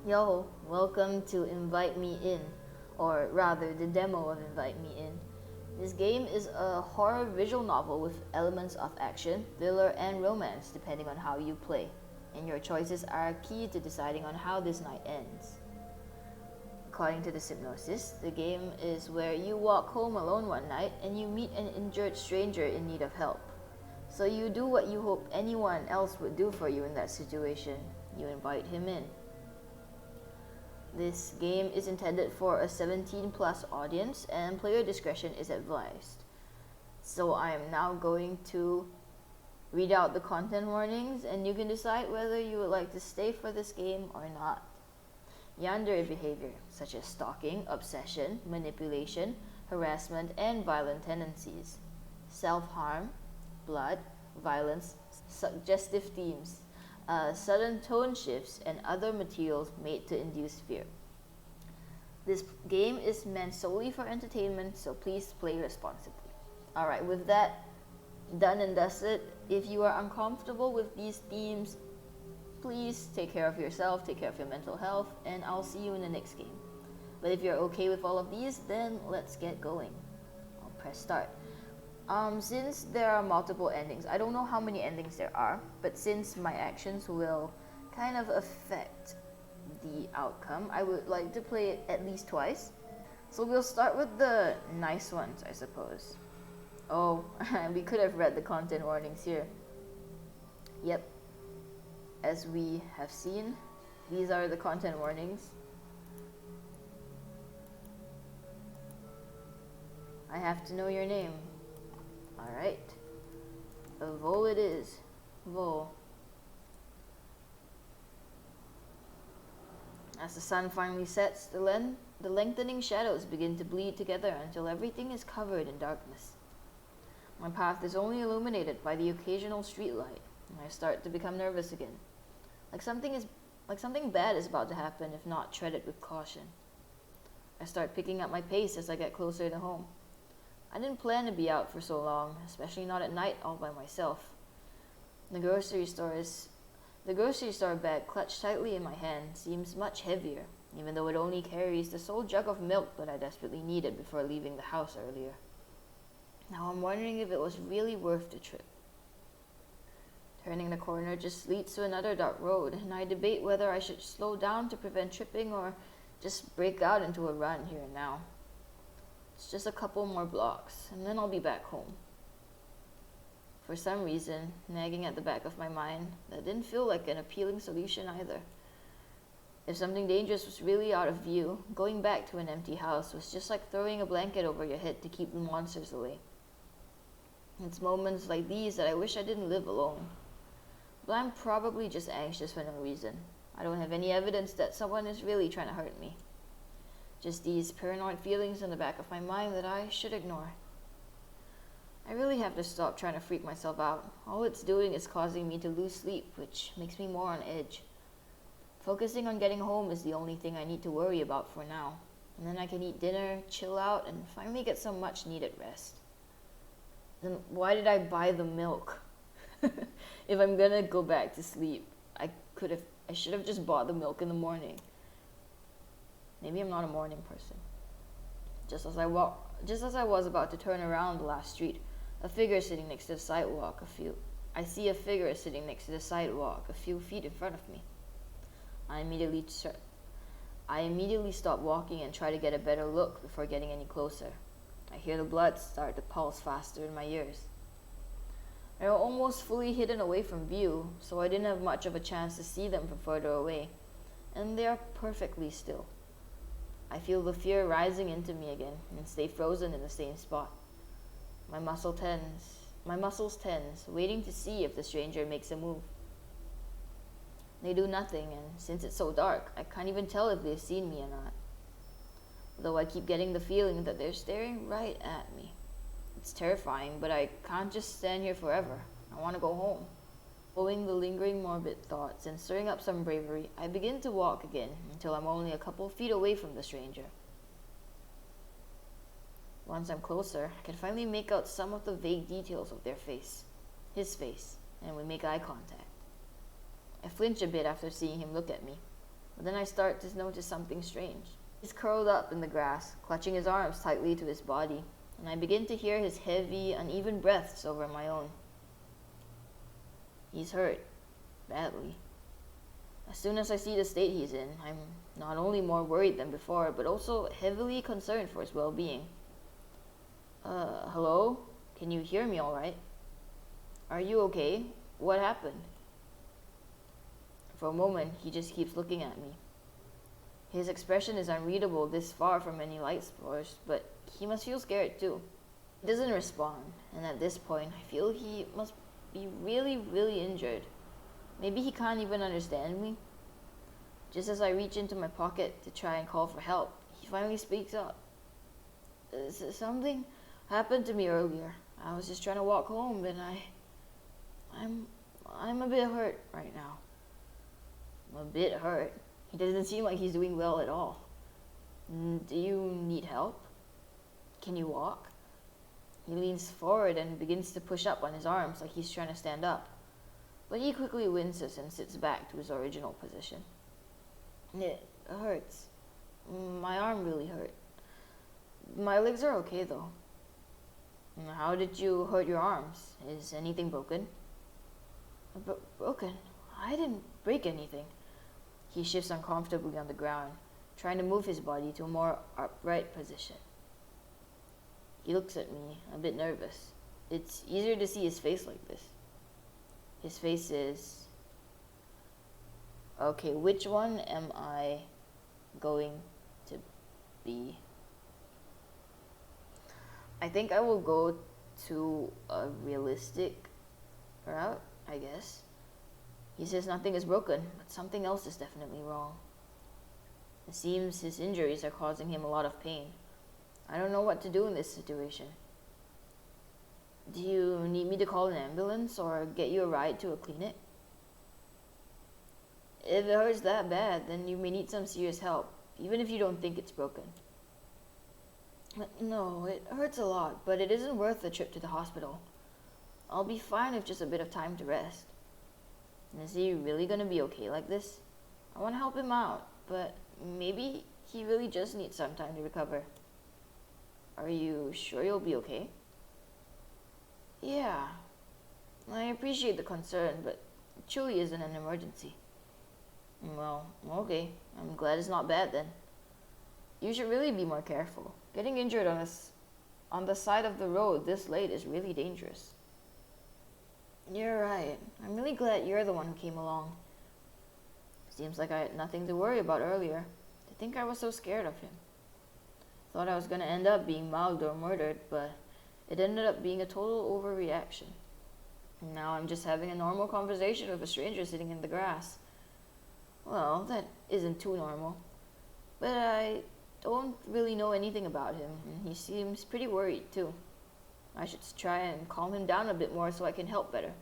Yo, welcome to Invite Me In, or rather, the demo of Invite Me In. This game is a horror visual novel with elements of action, thriller, and romance depending on how you play, and your choices are key to deciding on how this night ends. According to the synopsis, the game is where you walk home alone one night and you meet an injured stranger in need of help. So you do what you hope anyone else would do for you in that situation. You invite him in. This game is intended for a 17 plus audience and player discretion is advised. So I am now going to read out the content warnings and you can decide whether you would like to stay for this game or not. Yandere behavior, such as stalking, obsession, manipulation, harassment, and violent tendencies. Self-harm, blood, violence, suggestive themes, sudden tone shifts, and other materials made to induce fear. This game is meant solely for entertainment, so please play responsibly. Alright, with that done and dusted, if you are uncomfortable with these themes, please take care of yourself, take care of your mental health, and I'll see you in the next game. But if you're okay with all of these, then let's get going. I'll press start. Since there are multiple endings, I don't know how many endings there are, but since my actions will kind of affect the outcome, I would like to play it at least twice. So we'll start with the nice ones, I suppose. Oh, we could have read the content warnings here. Yep. As we have seen, these are the content warnings. I have to know your name. Alright. A Vol it is. Vol. As the sun finally sets, the lengthening shadows begin to bleed together until everything is covered in darkness. My path is only illuminated by the occasional street light, and I start to become nervous again. Like something bad is about to happen if not treaded with caution. I start picking up my pace as I get closer to home. I didn't plan to be out for so long, especially not at night all by myself. The grocery store bag clutched tightly in my hand seems much heavier, even though it only carries the sole jug of milk that I desperately needed before leaving the house earlier. Now I'm wondering if it was really worth the trip. Turning the corner just leads to another dark road, and I debate whether I should slow down to prevent tripping or just break out into a run here and now. It's just a couple more blocks, and then I'll be back home. For some reason, nagging at the back of my mind, that didn't feel like an appealing solution either. If something dangerous was really out of view, going back to an empty house was just like throwing a blanket over your head to keep the monsters away. It's moments like these that I wish I didn't live alone. But I'm probably just anxious for no reason. I don't have any evidence that someone is really trying to hurt me. Just these paranoid feelings in the back of my mind that I should ignore. I really have to stop trying to freak myself out. All it's doing is causing me to lose sleep, which makes me more on edge. Focusing on getting home is the only thing I need to worry about for now. And then I can eat dinner, chill out, and finally get some much needed rest. Then why did I buy the milk? If I'm gonna go back to sleep, I should have just bought the milk in the morning. Maybe I'm not a morning person. Just as I was about to turn around the last street, I see a figure sitting next to the sidewalk a few feet in front of me. I immediately stop walking and try to get a better look before getting any closer. I hear the blood start to pulse faster in my ears. They were almost fully hidden away from view, so I didn't have much of a chance to see them from further away, and they are perfectly still. I feel the fear rising into me again and stay frozen in the same spot. My muscles tense, waiting to see if the stranger makes a move. They do nothing, and since it's so dark, I can't even tell if they've seen me or not. Though I keep getting the feeling that they're staring right at me. It's terrifying, but I can't just stand here forever. I want to go home. Following the lingering morbid thoughts and stirring up some bravery, I begin to walk again until I'm only a couple feet away from the stranger. Once I'm closer, I can finally make out some of the vague details of his face, and we make eye contact. I flinch a bit after seeing him look at me. But then I start to notice something strange. He's curled up in the grass, clutching his arms tightly to his body, and I begin to hear his heavy, uneven breaths over my own. He's hurt, badly. As soon as I see the state he's in, I'm not only more worried than before, but also heavily concerned for his well-being. Hello? Can you hear me all right? Are you okay? What happened? For a moment, he just keeps looking at me. His expression is unreadable this far from any light source, but he must feel scared too. He doesn't respond, and at this point, I feel he must be really, really injured. Maybe he can't even understand me. Just as I reach into my pocket to try and call for help, he finally speaks up. Something happened to me earlier. I was just trying to walk home, and I'm a bit hurt right now. A bit hurt? He doesn't seem like he's doing well at all. Do you need help? Can you walk? He leans forward and begins to push up on his arms like he's trying to stand up. But he quickly winces and sits back to his original position. It hurts. My arm really hurt. My legs are okay though. How did you hurt your arms? Is anything broken? Broken? I didn't break anything. He shifts uncomfortably on the ground, trying to move his body to a more upright position. He looks at me, a bit nervous. It's easier to see his face like this. His face is... Okay, which one am I going to be? I think I will go to a realistic route, I guess. He says nothing is broken, but something else is definitely wrong. It seems his injuries are causing him a lot of pain. I don't know what to do in this situation. Do you need me to call an ambulance or get you a ride to a clinic? If it hurts that bad, then you may need some serious help, even if you don't think it's broken. No, it hurts a lot, but it isn't worth the trip to the hospital. I'll be fine with just a bit of time to rest. Is he really gonna be okay like this? I want to help him out, but maybe he really just needs some time to recover. Are you sure you'll be okay? Yeah. I appreciate the concern, but it truly isn't an emergency. Well, okay. I'm glad it's not bad then. You should really be more careful. Getting injured on the side of the road this late is really dangerous. You're right. I'm really glad you're the one who came along. Seems like I had nothing to worry about earlier. To think I was so scared of him. Thought I was gonna end up being mugged or murdered, but it ended up being a total overreaction. And now I'm just having a normal conversation with a stranger sitting in the grass. Well, that isn't too normal. But I don't really know anything about him, and he seems pretty worried too. I should try and calm him down a bit more so I can help better.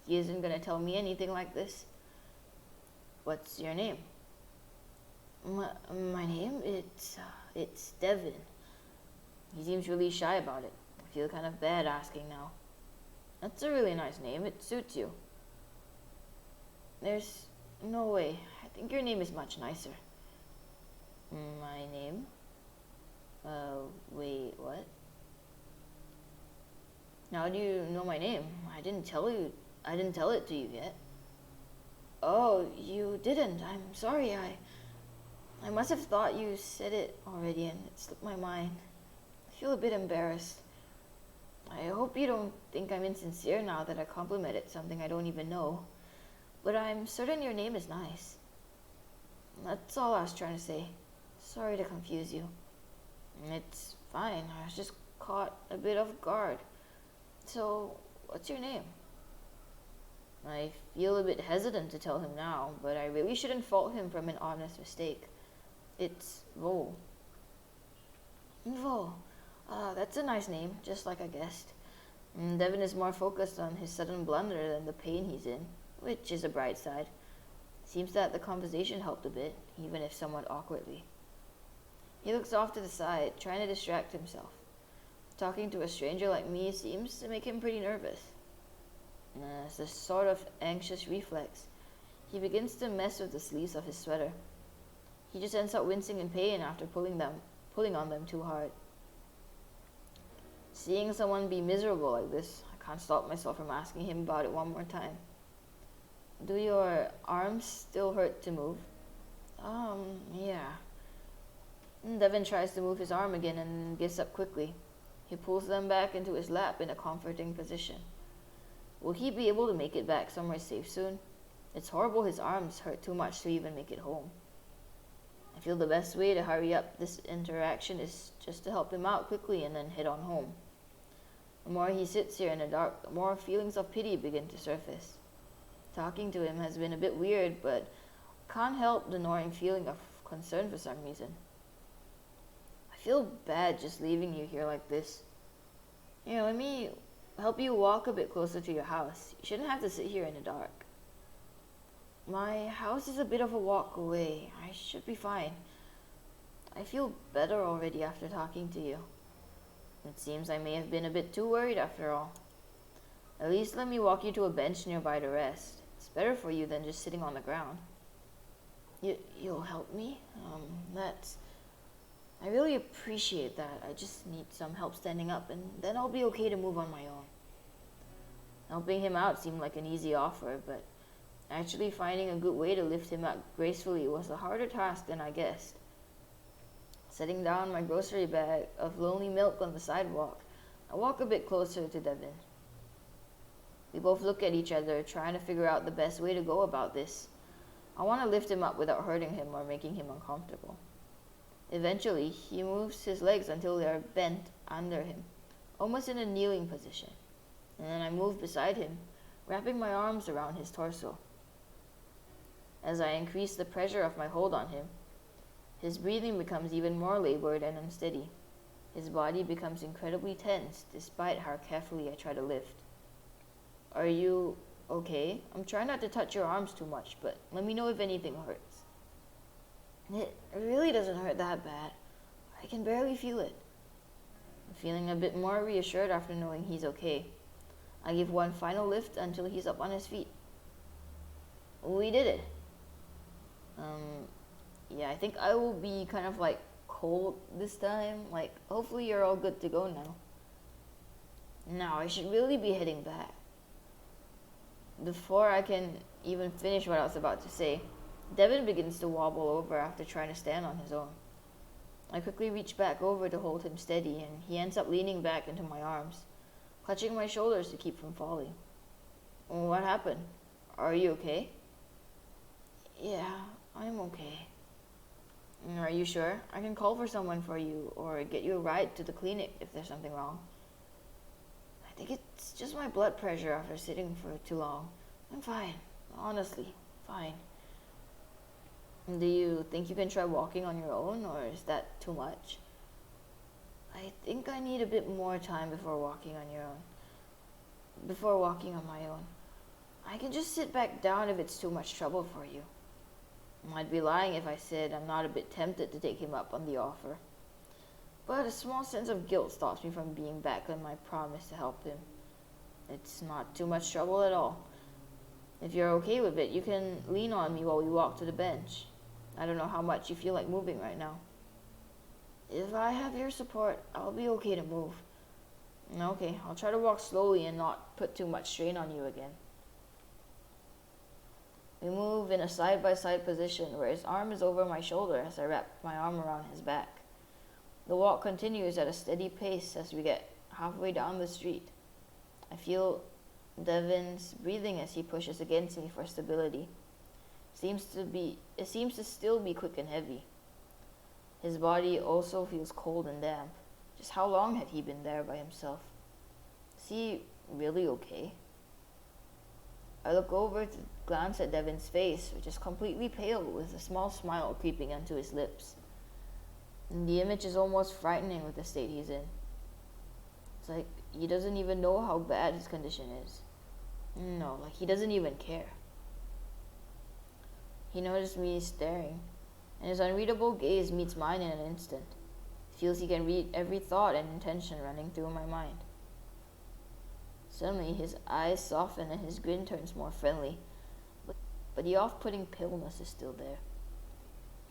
He isn't gonna tell me anything like this. What's your name? My name? It's Devin. He seems really shy about it. I feel kind of bad asking now. That's a really nice name. It suits you. There's no way. I think your name is much nicer. My name? Wait, what? How do you know my name? I didn't tell it to you yet. Oh, you didn't. I'm sorry. I must have thought you said it already and it slipped my mind. I feel a bit embarrassed. I hope you don't think I'm insincere now that I complimented something I don't even know. But I'm certain your name is nice. That's all I was trying to say. Sorry to confuse you. It's fine. I was just caught a bit off guard. So, what's your name? I feel a bit hesitant to tell him now, but I really shouldn't fault him from an honest mistake. It's Vo. Vo. That's a nice name, just like I guessed. Devin is more focused on his sudden blunder than the pain he's in, which is a bright side. Seems that the conversation helped a bit, even if somewhat awkwardly. He looks off to the side, trying to distract himself. Talking to a stranger like me seems to make him pretty nervous. As a sort of anxious reflex, he begins to mess with the sleeves of his sweater. He just ends up wincing in pain after pulling on them too hard. Seeing someone be miserable like this, I can't stop myself from asking him about it one more time. Do your arms still hurt to move? Yeah. Devin tries to move his arm again and gives up quickly. He pulls them back into his lap in a comforting position. Will he be able to make it back somewhere safe soon? It's horrible his arms hurt too much to even make it home. I feel the best way to hurry up this interaction is just to help him out quickly and then head on home. The more he sits here in the dark, the more feelings of pity begin to surface. Talking to him has been a bit weird, but can't help the gnawing feeling of concern for some reason. I feel bad just leaving you here like this. Here, let me help you walk a bit closer to your house. You shouldn't have to sit here in the dark. My house is a bit of a walk away. I should be fine. I feel better already after talking to you. It seems I may have been a bit too worried after all. At least let me walk you to a bench nearby to rest. It's better for you than just sitting on the ground. You'll help me? I really appreciate that. I just need some help standing up, and then I'll be okay to move on my own. Helping him out seemed like an easy offer, but actually finding a good way to lift him up gracefully was a harder task than I guessed. Setting down my grocery bag of lonely milk on the sidewalk, I walk a bit closer to Devin. We both look at each other, trying to figure out the best way to go about this. I want to lift him up without hurting him or making him uncomfortable. Eventually, he moves his legs until they are bent under him, almost in a kneeling position. And then I move beside him, wrapping my arms around his torso. As I increase the pressure of my hold on him, his breathing becomes even more labored and unsteady. His body becomes incredibly tense despite how carefully I try to lift. Are you okay? I'm trying not to touch your arms too much, but let me know if anything hurts. It really doesn't hurt that bad. I can barely feel it. I'm feeling a bit more reassured after knowing he's okay. I give one final lift until he's up on his feet. We did it. Yeah, I think I will be kind of like cold this time. Like, hopefully you're all good to go now. Now, I should really be heading back. Before I can even finish what I was about to say, Devin begins to wobble over after trying to stand on his own. I quickly reach back over to hold him steady, and he ends up leaning back into my arms, clutching my shoulders to keep from falling. What happened? Are you okay? Yeah, I'm okay. Are you sure? I can call for someone for you, or get you a ride to the clinic if there's something wrong. I think it's just my blood pressure after sitting for too long. I'm fine. Honestly, fine. Do you think you can try walking on your own, or is that too much? I think I need a bit more time before walking on my own. I can just sit back down if it's too much trouble for you. I'd be lying if I said I'm not a bit tempted to take him up on the offer. But a small sense of guilt stops me from being back on my promise to help him. It's not too much trouble at all. If you're okay with it, you can lean on me while we walk to the bench. I don't know how much you feel like moving right now. If I have your support, I'll be okay to move. Okay, I'll try to walk slowly and not put too much strain on you again. We move in a side-by-side position where his arm is over my shoulder as I wrap my arm around his back. The walk continues at a steady pace as we get halfway down the street. I feel Devin's breathing as he pushes against me for stability. It seems to still be quick and heavy. His body also feels cold and damp. Just how long had he been there by himself? Is he really okay? I look over to glance at Devin's face, which is completely pale with a small smile creeping onto his lips. And the image is almost frightening with the state he's in. It's like he doesn't even know how bad his condition is. No, like he doesn't even care. He noticed me staring, and his unreadable gaze meets mine in an instant. He feels he can read every thought and intention running through my mind. Suddenly, his eyes soften and his grin turns more friendly, but the off-putting paleness is still there.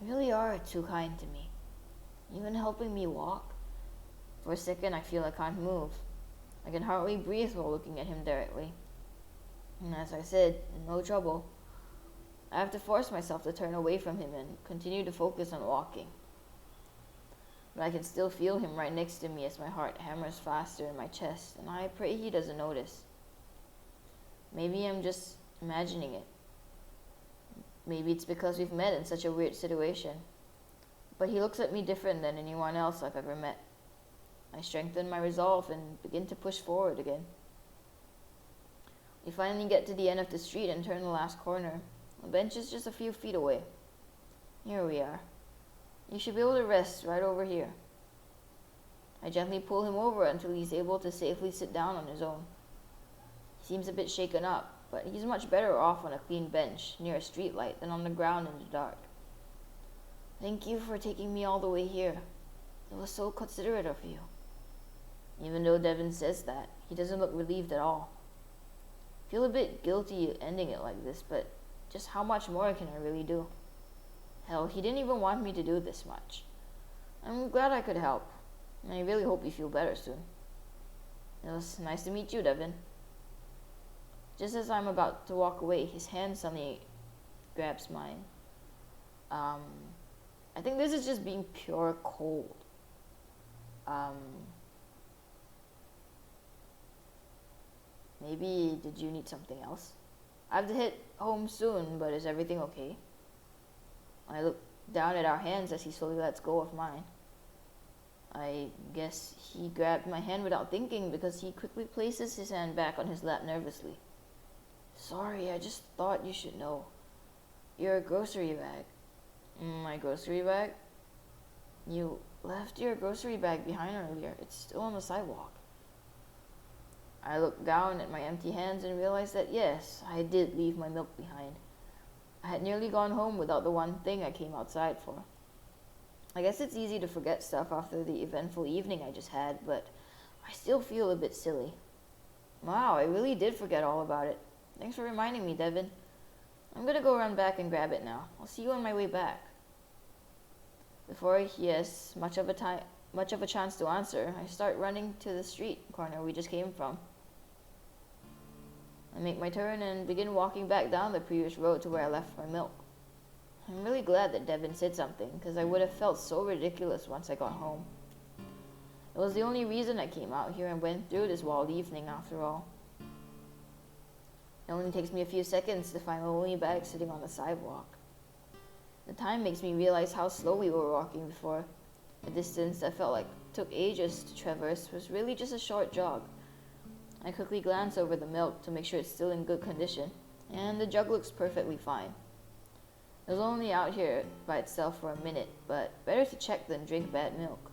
You really are too kind to me. Even helping me walk. For a second, I feel I can't move. I can hardly breathe while looking at him directly. And as I said, no trouble. I have to force myself to turn away from him and continue to focus on walking. But I can still feel him right next to me as my heart hammers faster in my chest, and I pray he doesn't notice. Maybe I'm just imagining it. Maybe it's because we've met in such a weird situation. But he looks at me different than anyone else I've ever met. I strengthen my resolve and begin to push forward again. We finally get to the end of the street and turn the last corner. The bench is just a few feet away. Here we are. You should be able to rest right over here. I gently pull him over until he's able to safely sit down on his own. He seems a bit shaken up, but he's much better off on a clean bench near a street light than on the ground in the dark. Thank you for taking me all the way here. It was so considerate of you. Even though Devin says that, he doesn't look relieved at all. I feel a bit guilty ending it like this, but just how much more can I really do? Hell, he didn't even want me to do this much. I'm glad I could help, and I really hope you feel better soon. It was nice to meet you, Devin. Just as I'm about to walk away, his hand suddenly grabs mine. I think this is just being pure cold. Maybe did you need something else? I have to head home soon, but is everything okay? I look down at our hands as he slowly lets go of mine. I guess he grabbed my hand without thinking because he quickly places his hand back on his lap nervously. Sorry, I just thought you should know. Your grocery bag. My grocery bag? You left your grocery bag behind earlier. It's still on the sidewalk. I looked down at my empty hands and realized that yes, I did leave my milk behind. I had nearly gone home without the one thing I came outside for. I guess it's easy to forget stuff after the eventful evening I just had, but I still feel a bit silly. Wow, I really did forget all about it. Thanks for reminding me, Devin. I'm gonna go run back and grab it now. I'll see you on my way back. Before he has much of a chance to answer, I start running to the street corner we just came from. I make my turn and begin walking back down the previous road to where I left my milk. I'm really glad that Devin said something, because I would have felt so ridiculous once I got home. It was the only reason I came out here and went through this wild evening after all. It only takes me a few seconds to find my only bag sitting on the sidewalk. The time makes me realize how slowly we were walking before. A distance that felt like took ages to traverse was really just a short jog. I quickly glance over the milk to make sure it's still in good condition, and the jug looks perfectly fine. It was only out here by itself for a minute, but better to check than drink bad milk.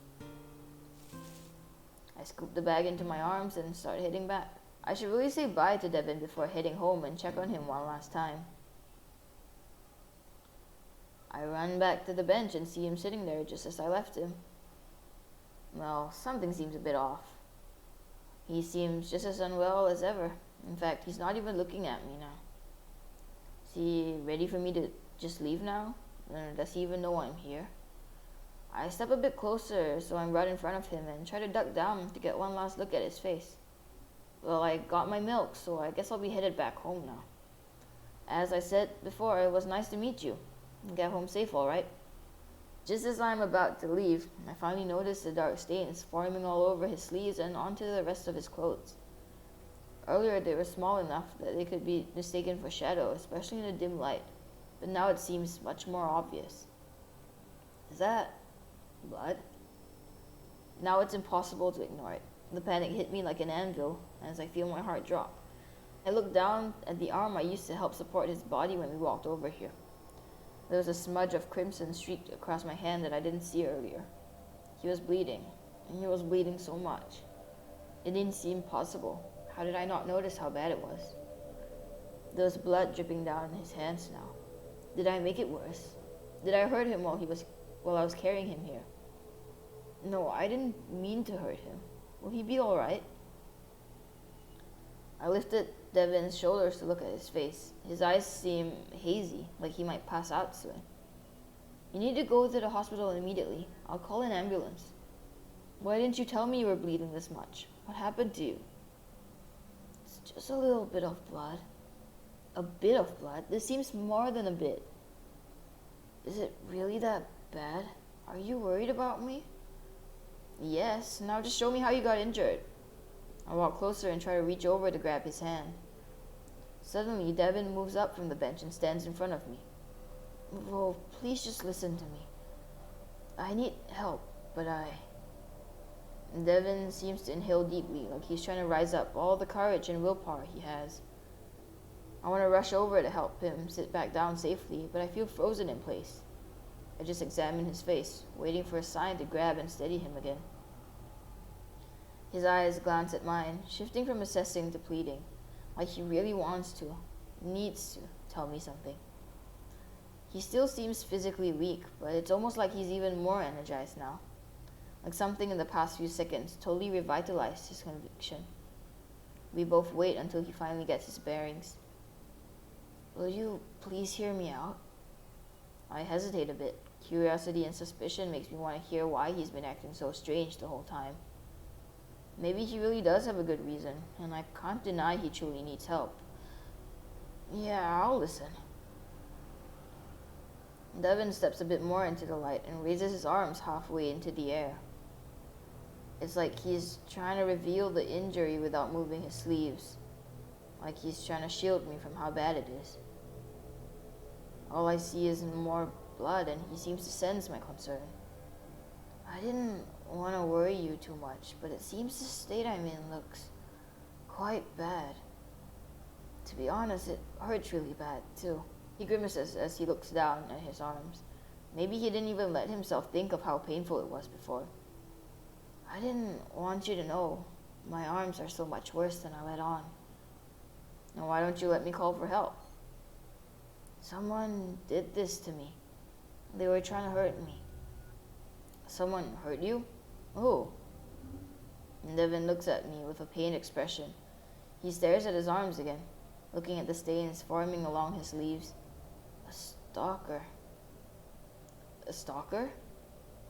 I scoop the bag into my arms and start heading back. I should really say bye to Devin before heading home and check on him one last time. I run back to the bench and see him sitting there just as I left him. Well, something seems a bit off. He seems just as unwell as ever. In fact, he's not even looking at me now. Is he ready for me to just leave now? Or does he even know I'm here? I step a bit closer so I'm right in front of him and try to duck down to get one last look at his face. Well, I got my milk, so I guess I'll be headed back home now. As I said before, it was nice to meet you. Get home safe, alright? Just as I'm about to leave, I finally notice the dark stains forming all over his sleeves and onto the rest of his clothes. Earlier they were small enough that they could be mistaken for shadow, especially in a dim light, but now it seems much more obvious. Is that blood? Now it's impossible to ignore it. The panic hit me like an anvil as I feel my heart drop. I look down at the arm I used to help support his body when we walked over here. There was a smudge of crimson streaked across my hand that I didn't see earlier. He was bleeding, and he was bleeding so much. It didn't seem possible. How did I not notice how bad it was? There was blood dripping down his hands now. Did I make it worse? Did I hurt him while I was carrying him here? No, I didn't mean to hurt him. Will he be alright? I lifted Devin's shoulders to look at his face. His eyes seem hazy, like he might pass out soon. You need to go to the hospital immediately. I'll call an ambulance. Why didn't you tell me you were bleeding this much? What happened to you? It's just a little bit of blood. A bit of blood? This seems more than a bit. Is it really that bad? Are you worried about me? Yes. Now just show me how you got injured. I walk closer and try to reach over to grab his hand. Suddenly, Devin moves up from the bench and stands in front of me. Whoa, please just listen to me. I need help, but Devin seems to inhale deeply, like he's trying to rise up all the courage and willpower he has. I want to rush over to help him sit back down safely, but I feel frozen in place. I just examine his face, waiting for a sign to grab and steady him again. His eyes glance at mine, shifting from assessing to pleading, like he really wants to, needs to, tell me something. He still seems physically weak, but it's almost like he's even more energized now. Like something in the past few seconds totally revitalized his conviction. We both wait until he finally gets his bearings. Will you please hear me out? I hesitate a bit. Curiosity and suspicion makes me want to hear why he's been acting so strange the whole time. Maybe he really does have a good reason, and I can't deny he truly needs help. Yeah, I'll listen. Devin steps a bit more into the light and raises his arms halfway into the air. It's like he's trying to reveal the injury without moving his sleeves. Like he's trying to shield me from how bad it is. All I see is more blood, and he seems to sense my concern. I didn't want to worry you too much, but it seems the state I'm in looks quite bad. To be honest, it hurts really bad, too. He grimaces as he looks down at his arms. Maybe he didn't even let himself think of how painful it was before. I didn't want you to know. My arms are so much worse than I let on. Now why don't you let me call for help? Someone did this to me. They were trying to hurt me. Someone hurt you? Who? And Devin looks at me with a pained expression. He stares at his arms again, looking at the stains forming along his sleeves. A stalker. A stalker?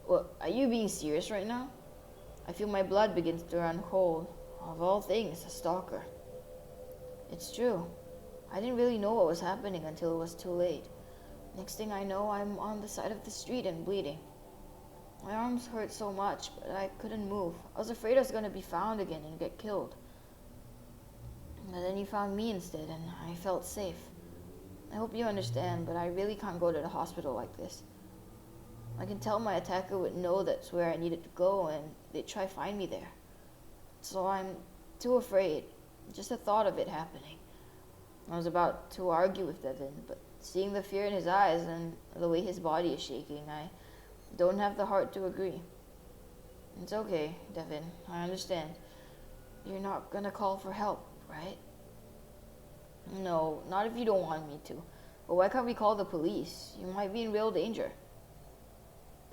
What, are you being serious right now? I feel my blood begins to run cold. Of all things, a stalker. It's true. I didn't really know what was happening until it was too late. Next thing I know, I'm on the side of the street and bleeding. My arms hurt so much, but I couldn't move. I was afraid I was going to be found again and get killed. But then you found me instead, and I felt safe. I hope you understand, but I really can't go to the hospital like this. I can tell my attacker would know that's where I needed to go, and they'd try to find me there. So I'm too afraid. Just the thought of it happening. I was about to argue with Devin, but seeing the fear in his eyes and the way his body is shaking, I don't have the heart to agree. It's okay, Devin. I understand. You're not gonna call for help, right? No, not if you don't want me to. But why can't we call the police? You might be in real danger.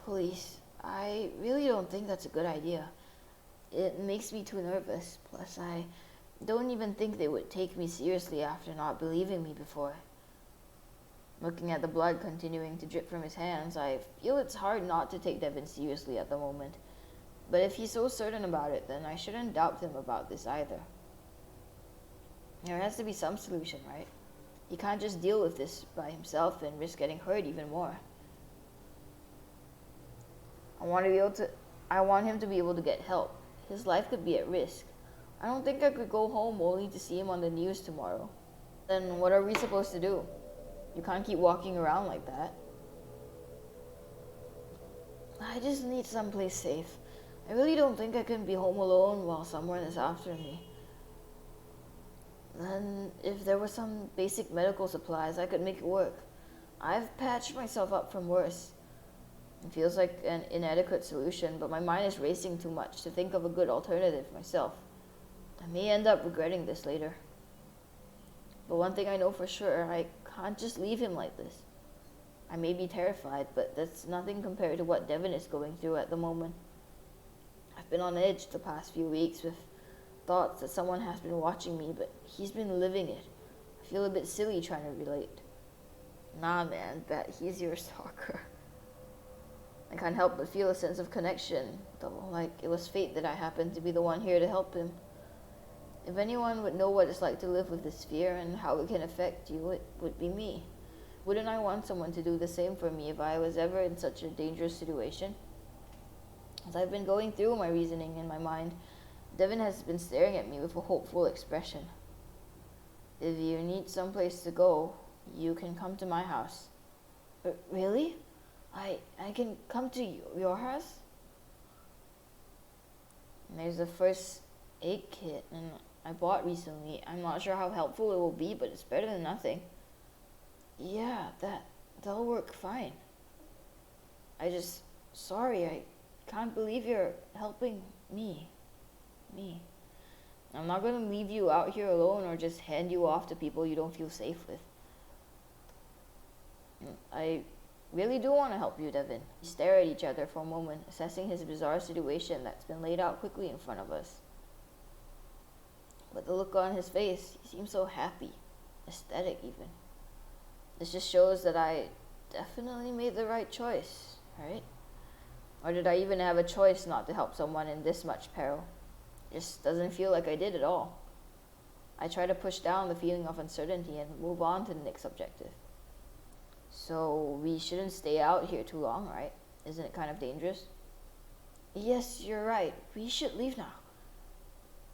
Police? I really don't think that's a good idea. It makes me too nervous. Plus, I don't even think they would take me seriously after not believing me before. Looking at the blood continuing to drip from his hands, I feel it's hard not to take Devin seriously at the moment. But if he's so certain about it, then I shouldn't doubt him about this either. There has to be some solution, right? He can't just deal with this by himself and risk getting hurt even more. I want him to be able to get help. His life could be at risk. I don't think I could go home only to see him on the news tomorrow. Then what are we supposed to do? You can't keep walking around like that. I just need someplace safe. I really don't think I can be home alone while someone is after me. Then, if there were some basic medical supplies, I could make it work. I've patched myself up from worse. It feels like an inadequate solution, but my mind is racing too much to think of a good alternative myself. I may end up regretting this later. But one thing I know for sure, I can't just leave him like this. I may be terrified, but that's nothing compared to what Devin is going through at the moment. I've been on edge the past few weeks with thoughts that someone has been watching me, but he's been living it. I feel a bit silly trying to relate. Nah, man, bet he's your stalker. I can't help but feel a sense of connection, though, like it was fate that I happened to be the one here to help him. If anyone would know what it's like to live with this fear and how it can affect you, it would be me. Wouldn't I want someone to do the same for me if I was ever in such a dangerous situation? As I've been going through my reasoning in my mind, Devin has been staring at me with a hopeful expression. If you need someplace to go, you can come to my house. Really? I can come to your house? And there's a first aid kit and I bought recently. I'm not sure how helpful it will be, but it's better than nothing. Yeah, that'll work fine. Sorry, I can't believe you're helping me. I'm not gonna leave you out here alone or just hand you off to people you don't feel safe with. I really do want to help you, Devin. We stare at each other for a moment, assessing his bizarre situation that's been laid out quickly in front of us. But the look on his face, he seems so happy, ecstatic even. This just shows that I definitely made the right choice, right? Or did I even have a choice not to help someone in this much peril? It just doesn't feel like I did at all. I try to push down the feeling of uncertainty and move on to the next objective. So we shouldn't stay out here too long, right? Isn't it kind of dangerous? Yes, you're right. We should leave now.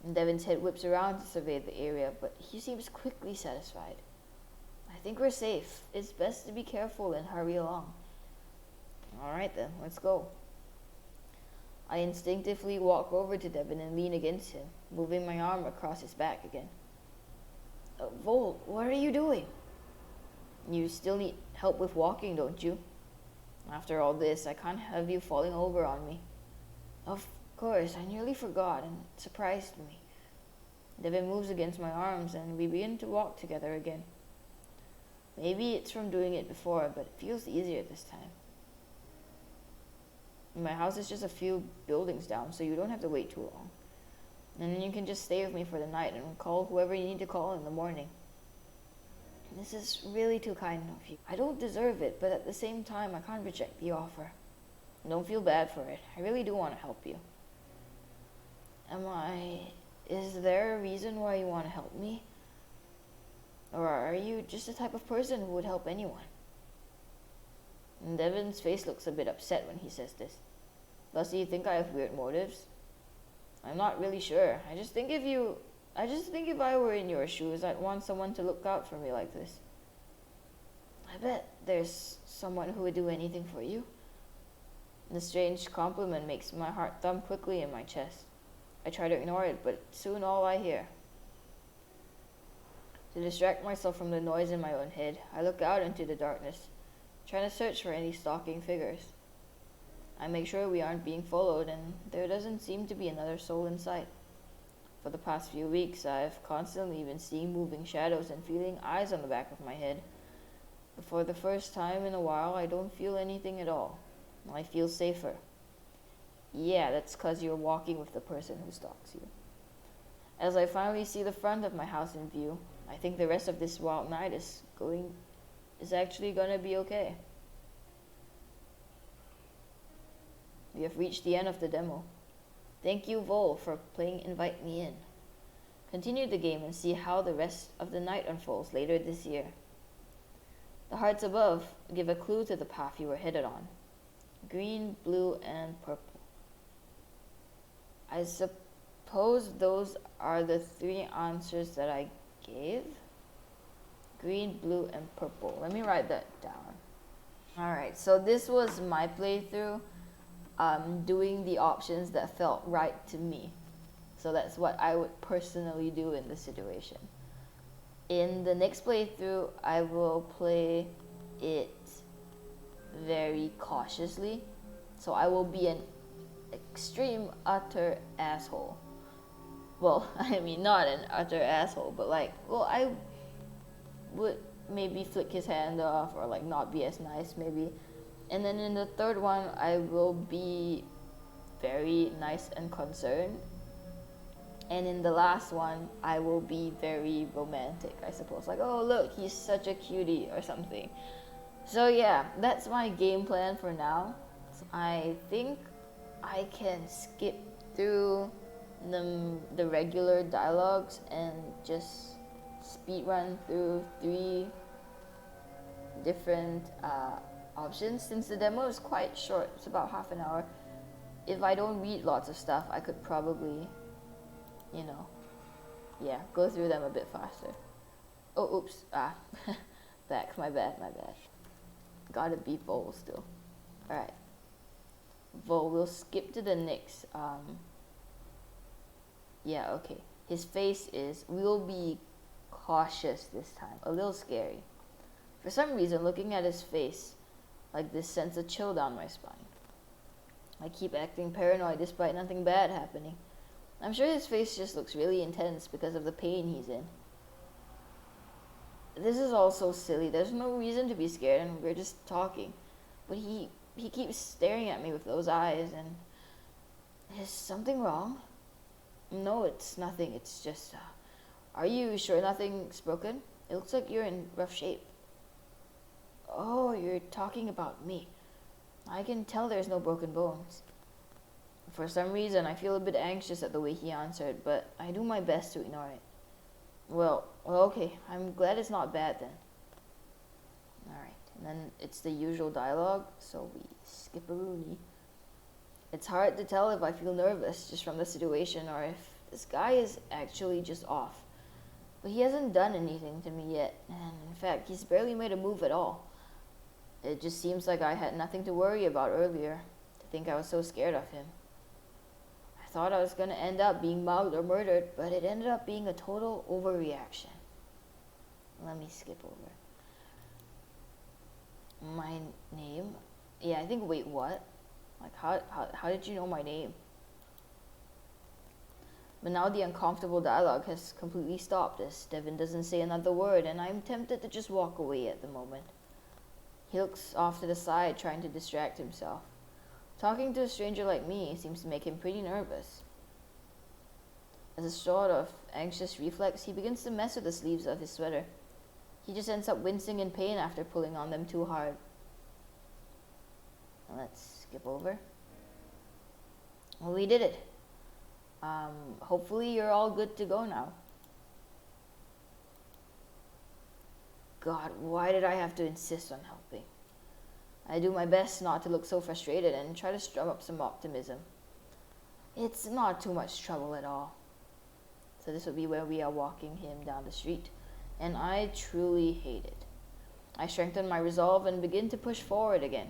And Devin's head whips around to survey the area, but he seems quickly satisfied. I think we're safe. It's best to be careful and hurry along. Alright then, let's go. I instinctively walk over to Devin and lean against him, moving my arm across his back again. Vol, what are you doing? You still need help with walking, don't you? After all this, I can't have you falling over on me. Of course, I nearly forgot and it surprised me. Devin moves against my arms and we begin to walk together again. Maybe it's from doing it before, but it feels easier this time. My house is just a few buildings down, so you don't have to wait too long. And then you can just stay with me for the night and call whoever you need to call in the morning. This is really too kind of you. I don't deserve it, but at the same time, I can't reject the offer. Don't feel bad for it. I really do want to help you. Is there a reason why you want to help me? Or are you just the type of person who would help anyone? And Devin's face looks a bit upset when he says this. Does he think I have weird motives? I'm not really sure. I just think if I were in your shoes, I'd want someone to look out for me like this. I bet there's someone who would do anything for you. The strange compliment makes my heart thump quickly in my chest. I try to ignore it, but soon all I hear. To distract myself from the noise in my own head, I look out into the darkness, trying to search for any stalking figures. I make sure we aren't being followed, and there doesn't seem to be another soul in sight. For the past few weeks, I've constantly been seeing moving shadows and feeling eyes on the back of my head. But for the first time in a while, I don't feel anything at all. I feel safer. Yeah, that's 'cause you're walking with the person who stalks you. As I finally see the front of my house in view, I think the rest of this wild night is actually gonna be okay. We have reached the end of the demo. Thank you, Vol, for playing Invite Me In. Continue the game and see how the rest of the night unfolds later this year. The hearts above give a clue to the path you were headed on. Green, blue, and purple. I suppose those are the three answers that I gave. Green, blue, and purple. Let me write that down. Alright, so this was my playthrough, doing the options that felt right to me. So that's what I would personally do in this situation. In the next playthrough, I will play it very cautiously. So I will be an extreme utter asshole. Well, I mean not an utter asshole, but I would maybe flick his hand off or not be as nice maybe. And then in the third one, I will be very nice and concerned. And in the last one, I will be very romantic, I suppose. Oh look, he's such a cutie or something. So yeah, that's my game plan for now. So I think I can skip through the regular dialogues and just speed run through 3 different options, since the demo is quite short. It's about half an hour. If I don't read lots of stuff, I could probably, go through them a bit faster. Oh, oops, back, my bad. Gotta be Vol still. Alright, Vol, we'll skip to the next, okay. His face is, we'll be cautious this time, a little scary. For some reason, looking at his face, like this sends a chill down my spine. I keep acting paranoid despite nothing bad happening. I'm sure his face just looks really intense because of the pain he's in. This is all so silly. There's no reason to be scared and we're just talking. But he keeps staring at me with those eyes and... Is something wrong? No, it's nothing. It's just... Are you sure nothing's broken? It looks like you're in rough shape. Oh, you're talking about me. I can tell there's no broken bones. For some reason, I feel a bit anxious at the way he answered, but I do my best to ignore it. Well, okay. I'm glad it's not bad then. Alright, and then it's the usual dialogue, so we skip a rooney. It's hard to tell if I feel nervous just from the situation or if this guy is actually just off. But he hasn't done anything to me yet, and in fact, he's barely made a move at all. It just seems like I had nothing to worry about earlier, to think I was so scared of him. I thought I was going to end up being mugged or murdered, but it ended up being a total overreaction. Let me skip over. My name? Yeah, I think, wait, what? Like, how did you know my name? But now the uncomfortable dialogue has completely stopped as Devin doesn't say another word, and I'm tempted to just walk away at the moment. He looks off to the side, trying to distract himself. Talking to a stranger like me seems to make him pretty nervous. As a sort of anxious reflex, he begins to mess with the sleeves of his sweater. He just ends up wincing in pain after pulling on them too hard. Let's skip over. Well, we did it. Hopefully you're all good to go now. God, why did I have to insist on helping? I do my best not to look so frustrated and try to strum up some optimism. It's not too much trouble at all. So this will be where we are walking him down the street, and I truly hate it. I strengthen my resolve and begin to push forward again.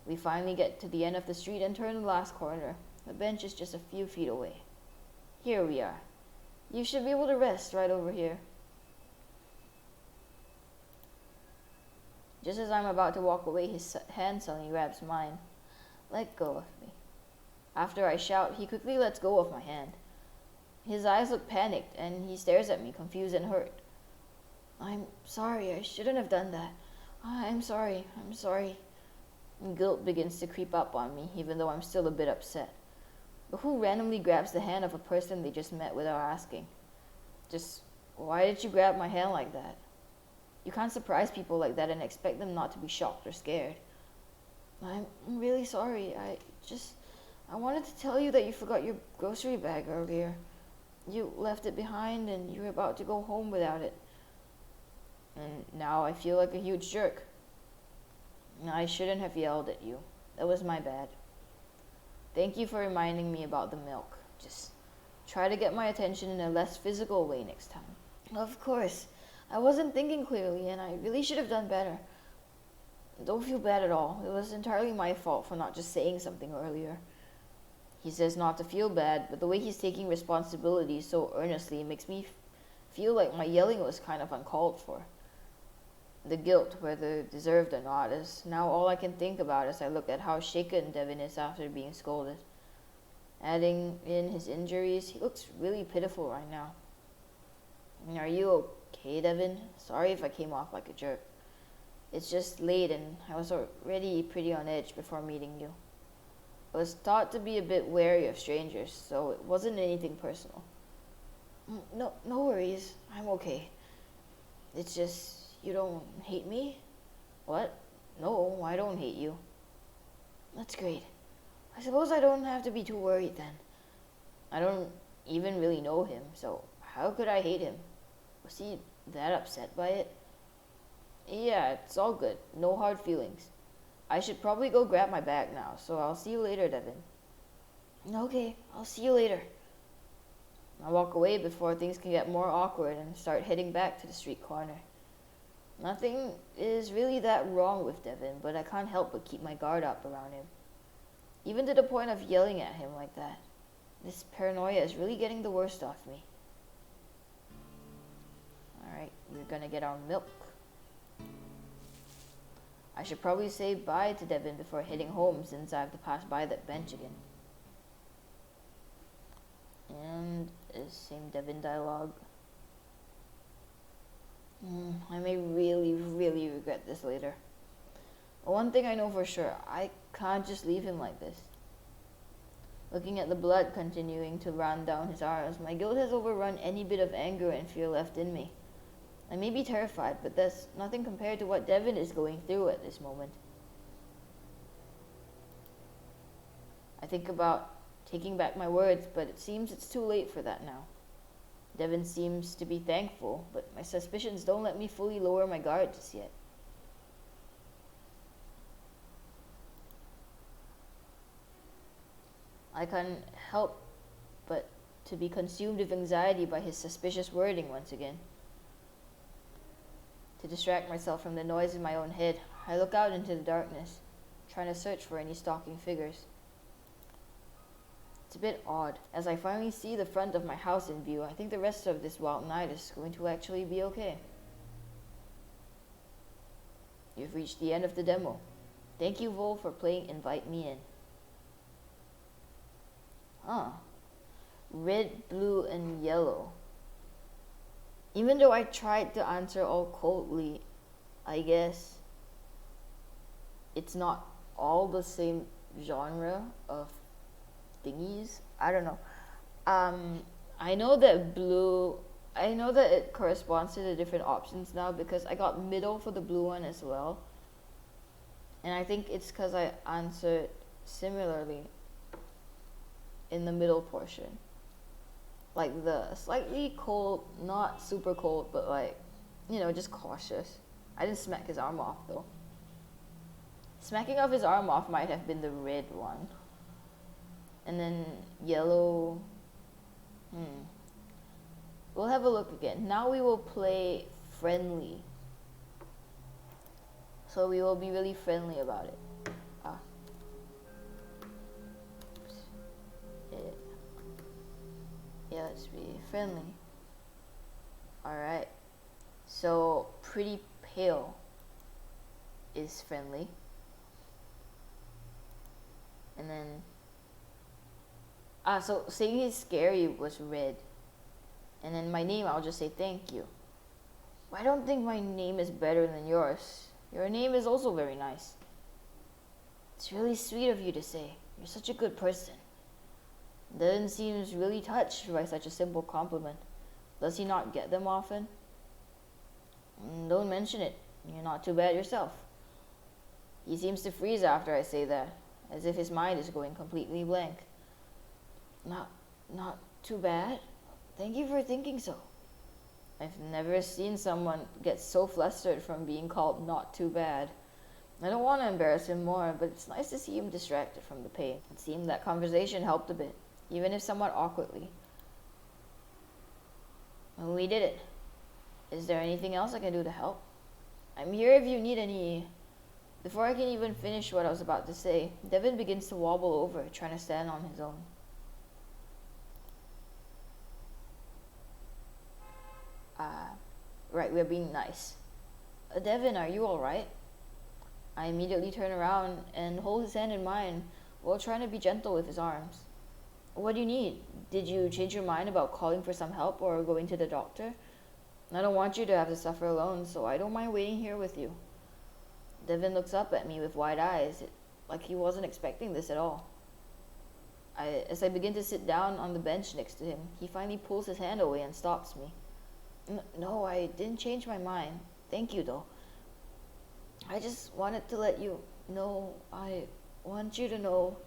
We finally get to the end of the street and turn the last corner. The bench is just a few feet away. Here we are. You should be able to rest right over here. Just as I'm about to walk away, his hand suddenly grabs mine. Let go of me. After I shout, he quickly lets go of my hand. His eyes look panicked, and he stares at me, confused and hurt. I'm sorry, I shouldn't have done that. I'm sorry. And guilt begins to creep up on me, even though I'm still a bit upset. But who randomly grabs the hand of a person they just met without asking? Just, why did you grab my hand like that? You can't surprise people like that and expect them not to be shocked or scared. I'm really sorry. I wanted to tell you that you forgot your grocery bag earlier. You left it behind and you were about to go home without it. And now I feel like a huge jerk. I shouldn't have yelled at you. That was my bad. Thank you for reminding me about the milk. Just try to get my attention in a less physical way next time. Of course. I wasn't thinking clearly, and I really should have done better. Don't feel bad at all. It was entirely my fault for not just saying something earlier. He says not to feel bad, but the way he's taking responsibility so earnestly makes me feel like my yelling was kind of uncalled for. The guilt, whether deserved or not, is now all I can think about as I look at how shaken Devin is after being scolded. Adding in his injuries, he looks really pitiful right now. Are you okay, Devin? Sorry if I came off like a jerk. It's just late and I was already pretty on edge before meeting you. I was taught to be a bit wary of strangers, so it wasn't anything personal. No worries. I'm okay. It's just, you don't hate me? What? No, I don't hate you. That's great. I suppose I don't have to be too worried then. I don't even really know him, so how could I hate him? Was he that upset by it? Yeah, it's all good. No hard feelings. I should probably go grab my bag now, so I'll see you later, Devin. Okay, I'll see you later. I walk away before things can get more awkward and start heading back to the street corner. Nothing is really that wrong with Devin, but I can't help but keep my guard up around him. Even to the point of yelling at him like that. This paranoia is really getting the worst off me. Alright, we're gonna get our milk. I should probably say bye to Devin before heading home since I have to pass by that bench again. And same Devin dialogue. I may really, really regret this later. One thing I know for sure, I can't just leave him like this. Looking at the blood continuing to run down his arms, my guilt has overrun any bit of anger and fear left in me. I may be terrified, but that's nothing compared to what Devin is going through at this moment. I think about taking back my words, but it seems it's too late for that now. Devin seems to be thankful, but my suspicions don't let me fully lower my guard just yet. I can't help but to be consumed with anxiety by his suspicious wording once again. To distract myself from the noise in my own head, I look out into the darkness, trying to search for any stalking figures. It's a bit odd. As I finally see the front of my house in view, I think the rest of this wild night is going to actually be okay. You've reached the end of the demo. Thank you, Vol, for playing Invite Me In. Red, blue, and yellow. Even though I tried to answer all coldly, I guess it's not all the same genre of thingies. I don't know. I know that it corresponds to the different options now because I got middle for the blue one as well. And I think it's because I answered similarly in the middle portion. Like the slightly cold, not super cold, but like, just cautious. I didn't smack his arm off though. Smacking off his arm off might have been the red one. And then yellow, we'll have a look again. Now we will play friendly. So we will be really friendly about it. Yeah, let's be friendly. Alright. So, pretty pale is friendly. And then... so saying he's scary was red. And then my name, I'll just say thank you. I don't think my name is better than yours. Your name is also very nice. It's really sweet of you to say. You're such a good person. Devin seems really touched by such a simple compliment. Does he not get them often? Don't mention it. You're not too bad yourself. He seems to freeze after I say that, as if his mind is going completely blank. Not too bad? Thank you for thinking so. I've never seen someone get so flustered from being called not too bad. I don't want to embarrass him more, but it's nice to see him distracted from the pain. It seemed that conversation helped a bit, even if somewhat awkwardly. We did it. Is there anything else I can do to help? I'm here if you need any... Before I can even finish what I was about to say, Devin begins to wobble over, trying to stand on his own. Right, we're being nice. Devin, are you alright? I immediately turn around and hold his hand in mine while trying to be gentle with his arms. What do you need? Did you change your mind about calling for some help or going to the doctor? I don't want you to have to suffer alone, so I don't mind waiting here with you. Devin looks up at me with wide eyes, like he wasn't expecting this at all. As I begin to sit down on the bench next to him, he finally pulls his hand away and stops me. No, I didn't change my mind. Thank you, though. I just wanted to let you know want you to know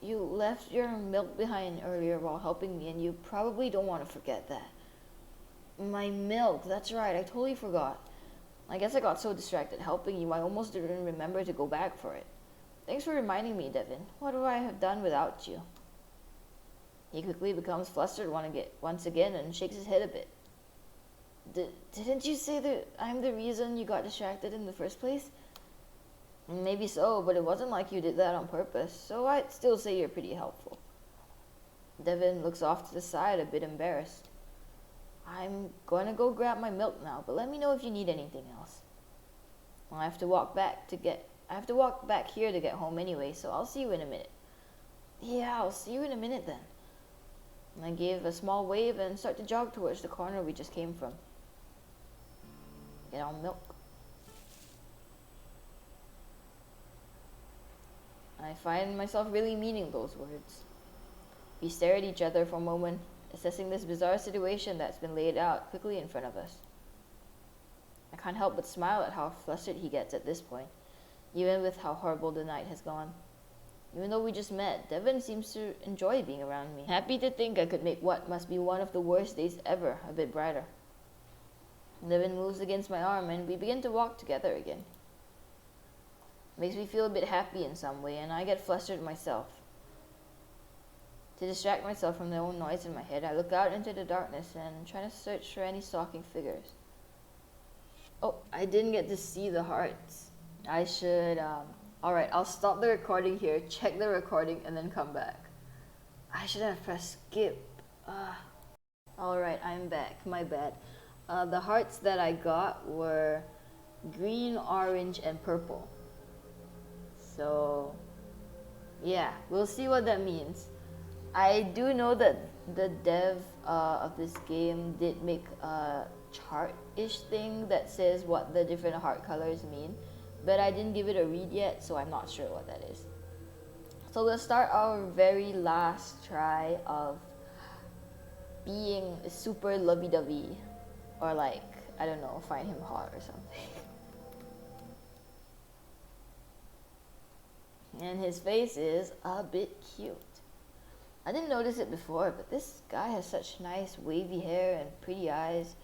you left your milk behind earlier while helping me, and you probably don't want to forget that. My milk, that's right, I totally forgot. I guess I got so distracted helping you, I almost didn't remember to go back for it. Thanks for reminding me, Devin. What would I have done without you? He quickly becomes flustered once again and shakes his head a bit. Didn't you say that I'm the reason you got distracted in the first place? Maybe so, but it wasn't like you did that on purpose, so I'd still say you're pretty helpful. Devin looks off to the side, a bit embarrassed. I'm going to go grab my milk now, but let me know if you need anything else. Well, I have to walk back here to get home anyway, so I'll see you in a minute. Yeah, I'll see you in a minute then. And I gave a small wave and start to jog towards the corner we just came from. Get our milk. I find myself really meaning those words. We stare at each other for a moment, assessing this bizarre situation that's been laid out quickly in front of us. I can't help but smile at how flustered he gets at this point, even with how horrible the night has gone. Even though we just met, Devin seems to enjoy being around me, happy to think I could make what must be one of the worst days ever a bit brighter. Devin moves against my arm and we begin to walk together again. Makes me feel a bit happy in some way, and I get flustered myself. To distract myself from the own noise in my head, I look out into the darkness and try to search for any stalking figures. Oh, I didn't get to see the hearts. I should, alright, I'll stop the recording here, check the recording, and then come back. I should have pressed skip. Alright, I'm back, my bad. The hearts that I got were green, orange, and purple. So, yeah, we'll see what that means. I do know that the dev of this game did make a chart-ish thing that says what the different heart colors mean, but I didn't give it a read yet, so I'm not sure what that is. So we'll start our very last try of being super lovey-dovey, or like, I don't know, find him hot or something. And his face is a bit cute. I didn't notice it before, but this guy has such nice wavy hair and pretty eyes.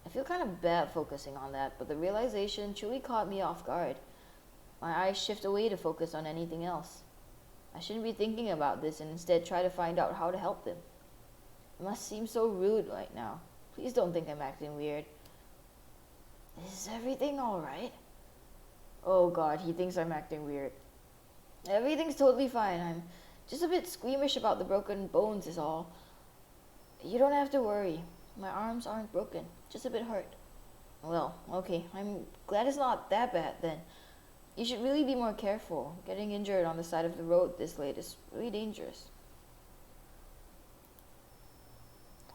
I feel kind of bad focusing on that, but the realization truly caught me off guard. My eyes shift away to focus on anything else. I shouldn't be thinking about this and instead try to find out how to help them. It must seem so rude right now. Please don't think I'm acting weird. Is everything alright? Oh god, he thinks I'm acting weird. Everything's totally fine. I'm just a bit squeamish about the broken bones is all. You don't have to worry. My arms aren't broken, just a bit hurt. Well, okay, I'm glad it's not that bad then. You should really be more careful. Getting injured on the side of the road this late is really dangerous.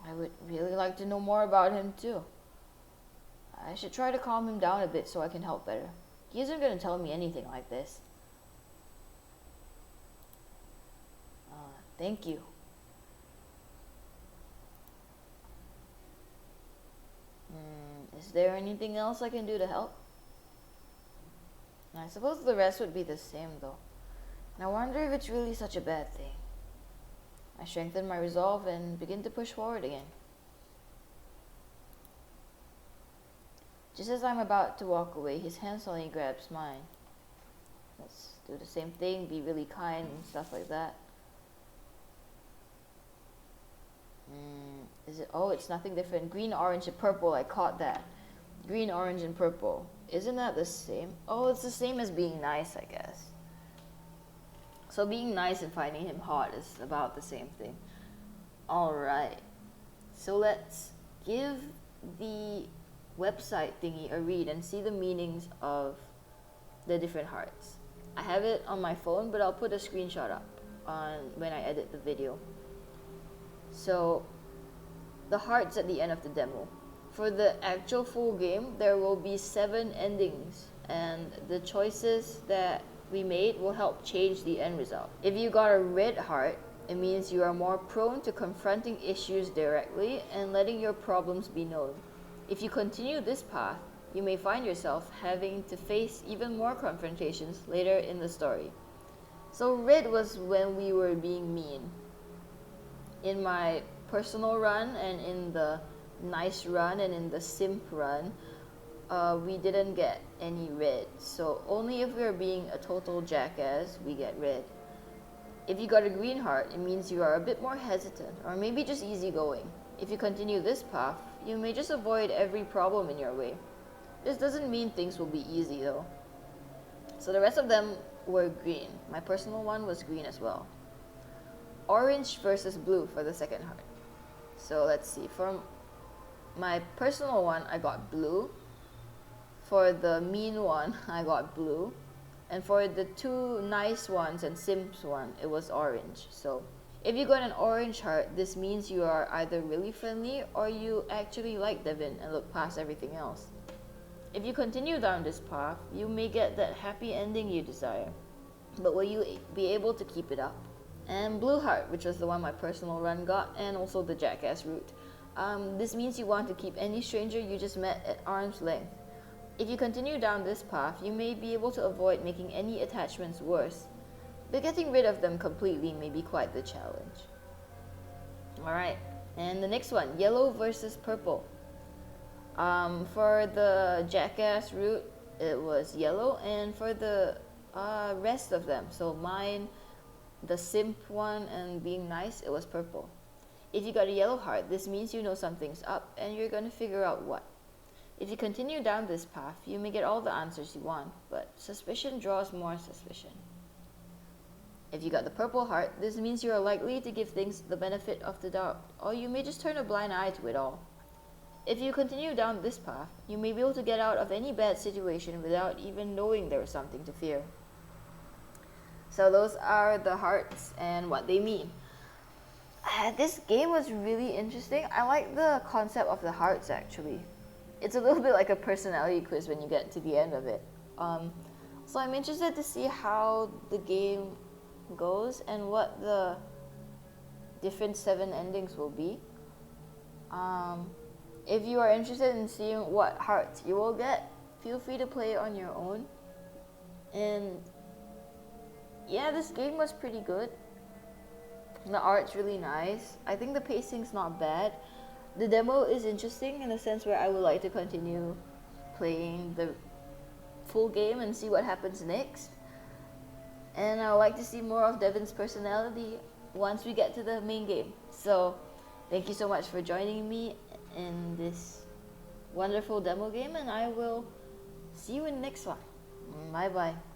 I would really like to know more about him too. I should try to calm him down a bit so I can help better. He isn't going to tell me anything like this. Thank you. Is there anything else I can do to help? I suppose the rest would be the same though. And I wonder if it's really such a bad thing. I strengthen my resolve and begin to push forward again. Just as I'm about to walk away, his hand suddenly grabs mine. Let's do the same thing, be really kind and stuff like that. Is it? Oh, it's nothing different. Green, orange, and purple. I caught that. Green, orange, and purple. Isn't that the same? Oh, it's the same as being nice, I guess. So being nice and finding him hot is about the same thing. Alright. So let's give the website thingy a read and see the meanings of the different hearts. I have it on my phone, but I'll put a screenshot up on when I edit the video. So, the hearts at the end of the demo. For the actual full game, there will be 7 endings, and the choices that we made will help change the end result. If you got a red heart, it means you are more prone to confronting issues directly and letting your problems be known. If you continue this path, you may find yourself having to face even more confrontations later in the story. So red was when we were being mean. In my personal run and in the nice run and in the simp run, we didn't get any red. So only if we are being a total jackass, we get red. If you got a green heart, it means you are a bit more hesitant or maybe just easygoing. If you continue this path, you may just avoid every problem in your way. This doesn't mean things will be easy though. So the rest of them were green. My personal one was green as well. Orange versus blue for the second heart. So let's see. For my personal one, I got blue. For the mean one, I got blue. And for the two nice ones and simps one, it was orange. So if you got an orange heart, this means you are either really friendly or you actually like Devin and look past everything else. If you continue down this path, you may get that happy ending you desire. But will you be able to keep it up? And blue heart, which was the one my personal run got, and also the jackass route. This means you want to keep any stranger you just met at arm's length. If you continue down this path, you may be able to avoid making any attachments worse, but getting rid of them completely may be quite the challenge. Alright, and the next one, yellow versus purple. For the jackass route, it was yellow, and for the rest of them, so mine, the simp one, and being nice, it was purple. If you got a yellow heart, this means you know something's up, and you're going to figure out what. If you continue down this path, you may get all the answers you want, but suspicion draws more suspicion. If you got the purple heart, this means you are likely to give things the benefit of the doubt, or you may just turn a blind eye to it all. If you continue down this path, you may be able to get out of any bad situation without even knowing there was something to fear. So those are the hearts and what they mean. This game was really interesting. I like the concept of the hearts actually. It's a little bit like a personality quiz when you get to the end of it. So I'm interested to see how the game goes and what the different 7 endings will be. If you are interested in seeing what hearts you will get, feel free to play it on your own. And yeah, this game was pretty good. The art's really nice. I think the pacing's not bad. The demo is interesting in the sense where I would like to continue playing the full game and see what happens next. And I would like to see more of Devin's personality once we get to the main game. So thank you so much for joining me in this wonderful demo game, and I will see you in the next one. Bye bye.